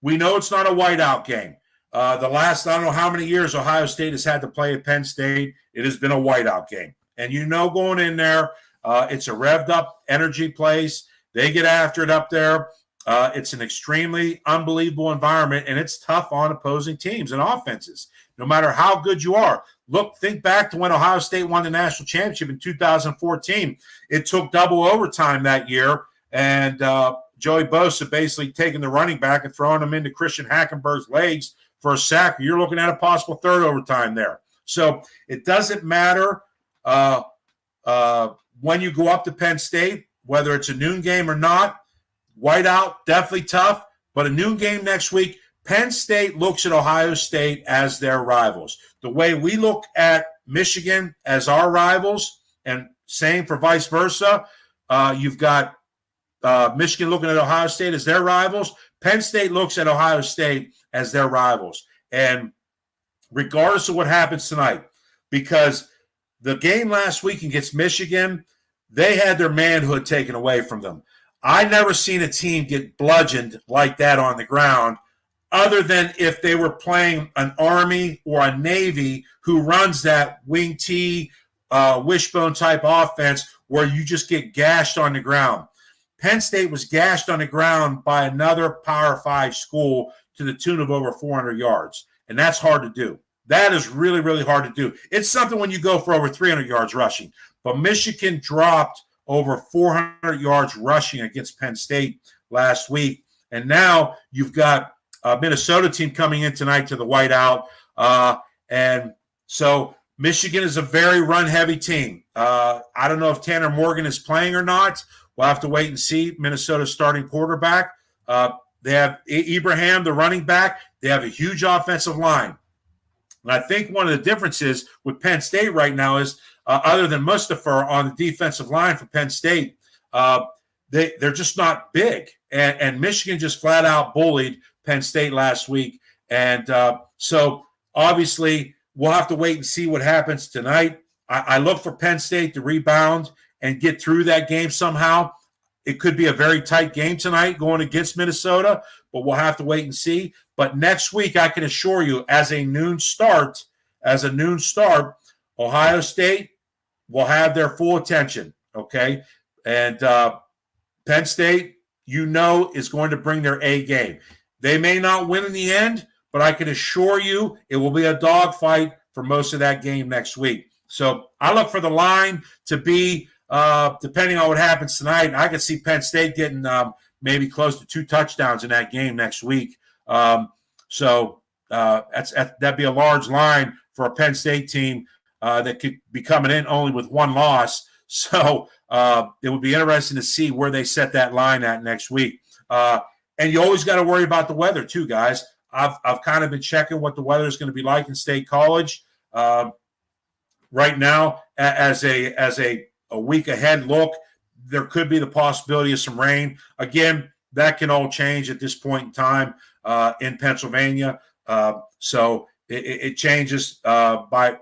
We know it's not a whiteout game. The last, I don't know how many years Ohio State has had to play at Penn State, it has been a whiteout game. And going in there, it's a revved up energy place. They get after it up there. It's an extremely unbelievable environment, and it's tough on opposing teams and offenses, no matter how good you are. Think back to when Ohio State won the national championship in 2014. It took double overtime that year, and Joey Bosa basically taking the running back and throwing him into Christian Hackenberg's legs for a sack. You're looking at a possible third overtime there. So it doesn't matter when you go up to Penn State, whether it's a noon game or not. Whiteout, definitely tough, but a noon game next week. Penn State looks at Ohio State as their rivals. The way we look at Michigan as our rivals, and same for vice versa. You've got Michigan looking at Ohio State as their rivals. Penn State looks at Ohio State as their rivals. And regardless of what happens tonight, because the game last week against Michigan, they had their manhood taken away from them. I never seen a team get bludgeoned like that on the ground, other than if they were playing an Army or a Navy who runs that wing T, wishbone type offense where you just get gashed on the ground. Penn State was gashed on the ground by another Power 5 school to the tune of over 400 yards, and that's hard to do. That is really, really hard to do. It's something when you go for over 300 yards rushing, but Michigan dropped over 400 yards rushing against Penn State last week. And now you've got a Minnesota team coming in tonight to the whiteout. And so Michigan is a very run-heavy team. I don't know if Tanner Morgan is playing or not. We'll have to wait and see. Minnesota's starting quarterback. They have Ibrahim, the running back. They have a huge offensive line. And I think one of the differences with Penn State right now is, other than Mustafa on the defensive line for Penn State, they're just not big. And Michigan just flat out bullied Penn State last week. And so obviously we'll have to wait and see what happens tonight. I look for Penn State to rebound and get through that game somehow. It could be a very tight game tonight going against Minnesota, but we'll have to wait and see. But next week, I can assure you, as a noon start, Ohio State will have their full attention, okay? And Penn State, is going to bring their A game. They may not win in the end, but I can assure you it will be a dogfight for most of that game next week. So I look for the line to be, depending on what happens tonight, I could see Penn State getting maybe close to 2 touchdowns in that game next week. So that'd be a large line for a Penn State team that could be coming in only with 1 loss. So it would be interesting to see where they set that line at next week. And you always got to worry about the weather too, guys. I've kind of been checking what the weather is going to be like in State College right now. As a week ahead look, there could be the possibility of some rain. Again, that can all change at this point in time in Pennsylvania. So it changes by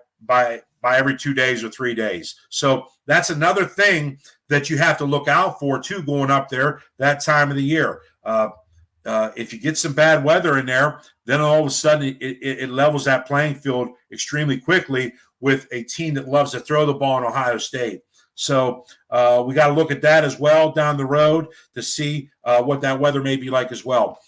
every 2 days or 3 days. So that's another thing that you have to look out for too, going up there that time of the year. If you get some bad weather in there, then all of a sudden it levels that playing field extremely quickly with a team that loves to throw the ball in Ohio State. So we got to look at that as well down the road to see what that weather may be like as well.